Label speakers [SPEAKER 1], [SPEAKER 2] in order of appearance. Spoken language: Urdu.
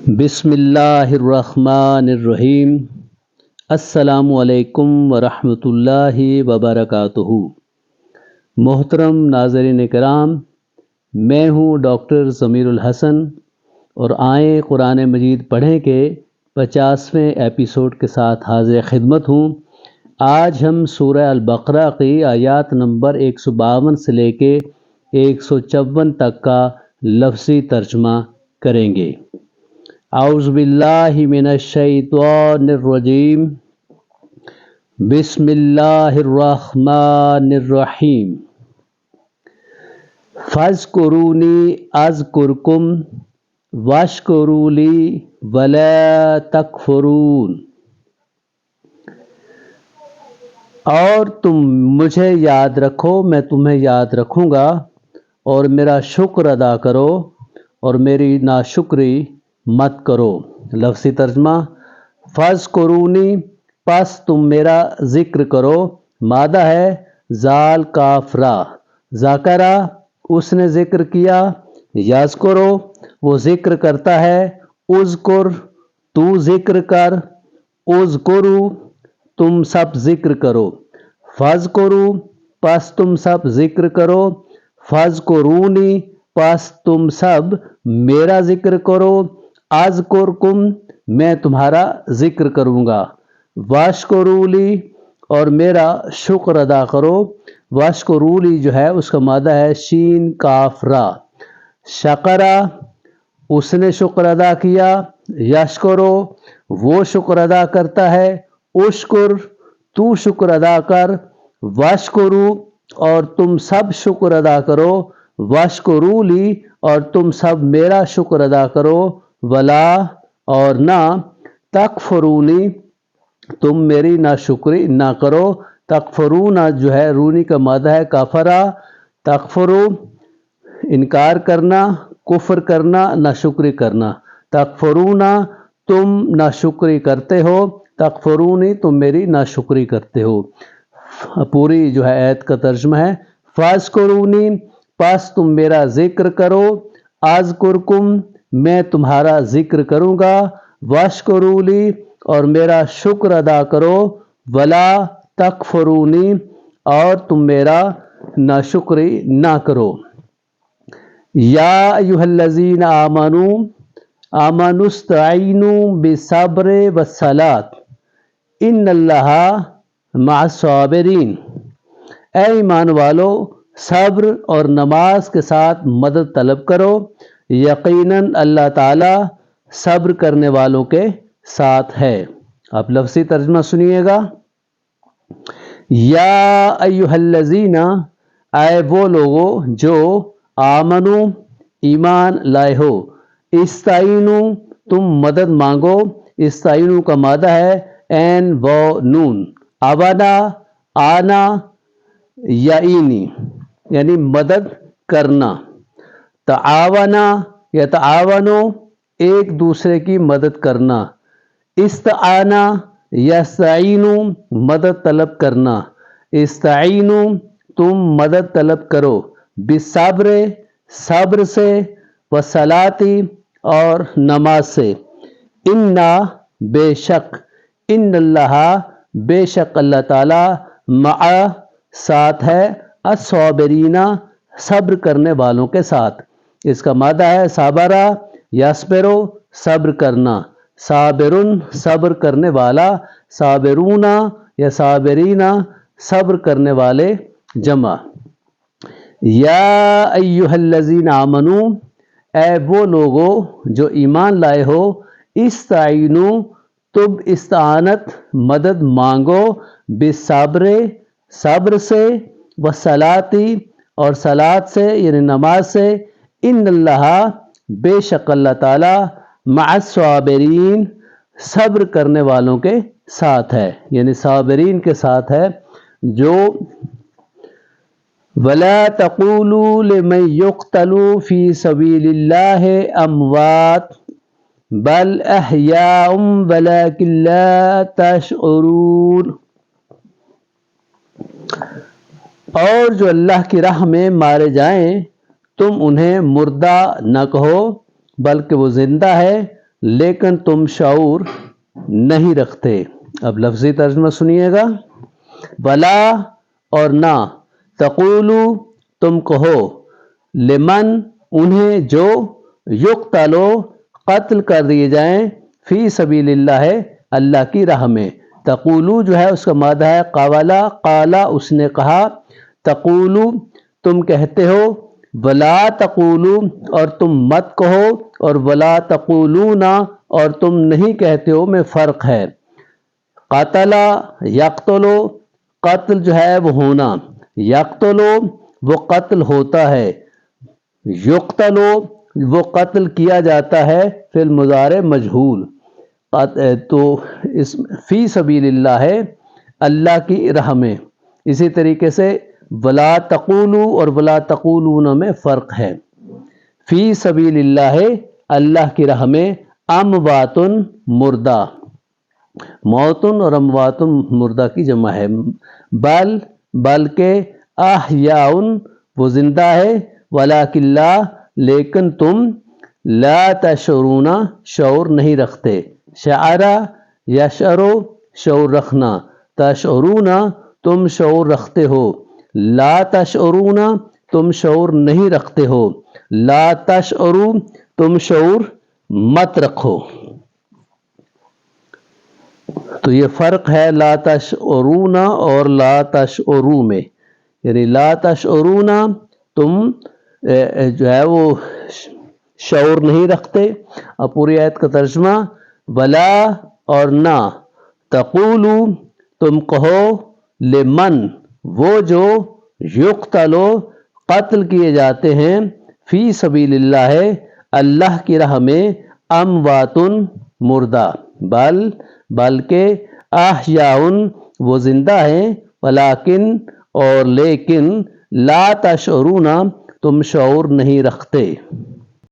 [SPEAKER 1] بسم اللہ الرحمن الرحیم۔ السلام علیکم ورحمۃ اللہ وبرکاتہ۔ محترم ناظرین کرام، میں ہوں ڈاکٹر ضمیر الحسن، اور آئیں قرآن مجید پڑھیں کے 50ویں ایپیسوڈ کے ساتھ حاضر خدمت ہوں۔ آج ہم سورہ البقرہ کی آیات نمبر 152 سے لے کے 154 تک کا لفظی ترجمہ کریں گے۔ اعوذ باللہ من الشیطان الرجیم، بسم اللہ الرحمن الرحیم۔ فاذکرونی اذکرکم واشکروا لی ولا تکفرون۔ اور تم مجھے یاد رکھو، میں تمہیں یاد رکھوں گا، اور میرا شکر ادا کرو اور میری ناشکری مت کرو۔ لفظی ترجمہ: فاذکرونی، پس تم میرا ذکر کرو۔ مادہ ہے ذال کاف را۔ ذکرہ، اس نے ذکر کیا۔ یذکرو، وہ ذکر کرتا ہے۔ اذکر، تو ذکر کر۔ اذکرو، تم سب ذکر کرو۔ فاذکرو، پس تم سب ذکر کرو۔ فاذکرونی، پس تم سب میرا ذکر کرو۔ اذکرکم، میں تمہارا ذکر کروں گا۔ واشکروا لی، اور میرا شکر ادا کرو۔ واشکروا لی جو ہے اس کا مادہ ہے شین کاف را۔ شکرہ، اس نے شکر ادا کیا۔ یشکرو، وہ شکر ادا کرتا ہے۔ اشکر، تو شکر ادا کر۔ واشکرو، اور تم سب شکر ادا کرو۔ واشکروا لی، اور تم سب میرا شکر ادا کرو۔ ولا، اور نہ، تکفرونی، تم میری ناشکری نہ کرو۔ تکفرون جو ہے رونی کا مادہ ہے کفرا۔ تکفرو، انکار کرنا، کفر کرنا، ناشکری کرنا۔ تکفرون، تم ناشکری کرتے ہو۔ تکفرونی، تم میری ناشکری کرتے ہو۔ پوری جو ہے آیت کا ترجمہ ہے: فاذکرونی، پس تم میرا ذکر کرو۔ اذکرکم، میں تمہارا ذکر کروں گا۔ واشکروا لی، اور میرا شکر ادا کرو۔ ولا تکفرونی، اور تم میرا ناشکری نہ کرو۔ یا ایھا الذین آمنوا استعینوا بالصبر والصلاۃ ان اللہ مع الصابرین۔ اے ایمان والو، صبر اور نماز کے ساتھ مدد طلب کرو، یقیناً اللہ تعالیٰ صبر کرنے والوں کے ساتھ ہے۔ آپ لفظی ترجمہ سنیے گا: یا ایھا الذین، اے وہ لوگو جو آمنو، ایمان لائے ہو۔ استعینوا، تم مدد مانگو۔ استعینوا کا مادہ ہے عین و نون۔ اوانا، آنا، یعینی، یعنی مدد کرنا۔ تعاونا، یتعاونو، ایک دوسرے کی مدد کرنا۔ استعانا، یستعینو، مدد طلب کرنا۔ استعینو، تم مدد طلب کرو۔ بالصبر، صبر سے۔ والصلاۃ، اور نماز سے۔ انا، بے شک۔ ان اللہ، بے شک اللہ تعالیٰ۔ مع، ساتھ ہے۔ الصابرین، صبر کرنے والوں کے ساتھ۔ اس کا مادہ ہے صابرہ، یصبرو، صبر کرنا۔ صابرن، صبر کرنے والا۔ صابرون یا صابرین، صبر کرنے والے، جمع۔ یا ایھا الذین آمنوا، اے وہ لوگو جو ایمان لائے ہو۔ استعینوا، تم استعانت، مدد مانگو۔ بالصبر، صبر سے۔ والصلاۃ، اور صلاۃ سے یعنی نماز سے۔ ان اللہ، بے شک اللہ تعالیٰ۔ مع الصابرین، صبر کرنے والوں کے ساتھ ہے، یعنی صابرین کے ساتھ ہے۔ جو وَلَا تَقُولُوا لِمَن يُقْتَلُ فِي سَبِيلِ اللَّهِ أَمْوَاتٌ بَلْ أَحْيَاءٌ وَلَٰكِن لَّا تَشْعُرُونَ۔ اور جو اللہ کی راہ میں مارے جائیں تم انہیں مردہ نہ کہو، بلکہ وہ زندہ ہے لیکن تم شعور نہیں رکھتے۔ اب لفظی ترجمہ سنیے گا۔ بلا اور نہ، تقولو تم کہو، لمن انہیں جو، یقتلو قتل کر دیے جائیں، فی سبیل اللہ اللہ کی راہ میں۔ تقولو جو ہے اس کا مادہ ہے قاولا، قالا اس نے کہا، تقولو تم کہتے ہو، ولا تقولو اور تم مت کہو، اور ولا تقولون اور تم نہیں کہتے ہو میں فرق ہے۔ قاتلا یقتلو، قتل جو ہے وہ ہونا، یقتلو وہ قتل ہوتا ہے، یقتلو وہ قتل کیا جاتا ہے، فی المضارع مجہول۔ تو اس فی سبیل اللہ ہے اللہ کی راہ میں۔ اسی طریقے سے ولا تقولو اور ولا تقولون میں فرق ہے۔ فی سبیل اللہ اللہ کی راہ میں، امواتن مردہ، موتن اور امواتن مردہ کی جمع ہے۔ بلکہ احیاؤن وہ زندہ ہے، ولکن لا لیکن تم، لا تشعرون شعور نہیں رکھتے۔ شعرا یشعرو شعور رکھنا، تشعرون تم شعور رکھتے ہو، لا تشعرون تم شعور نہیں رکھتے ہو، لا تشعرو تم شعور مت رکھو۔ تو یہ فرق ہے لا تشعرون اور لا تشعرو میں، یعنی لا تشعرون تم جو ہے وہ شعور نہیں رکھتے۔ اب پوری آیت کا ترجمہ، ولا اور نہ، تقولو تم کہو، لمن وہ جو، یقتلو قتل کیے جاتے ہیں، فی سبیل اللہ اللہ کی راہ میں، امواتن مردہ، بلکہ احیاؤن وہ زندہ ہیں، ولیکن اور لیکن، لا تشعرون تم شعور نہیں رکھتے۔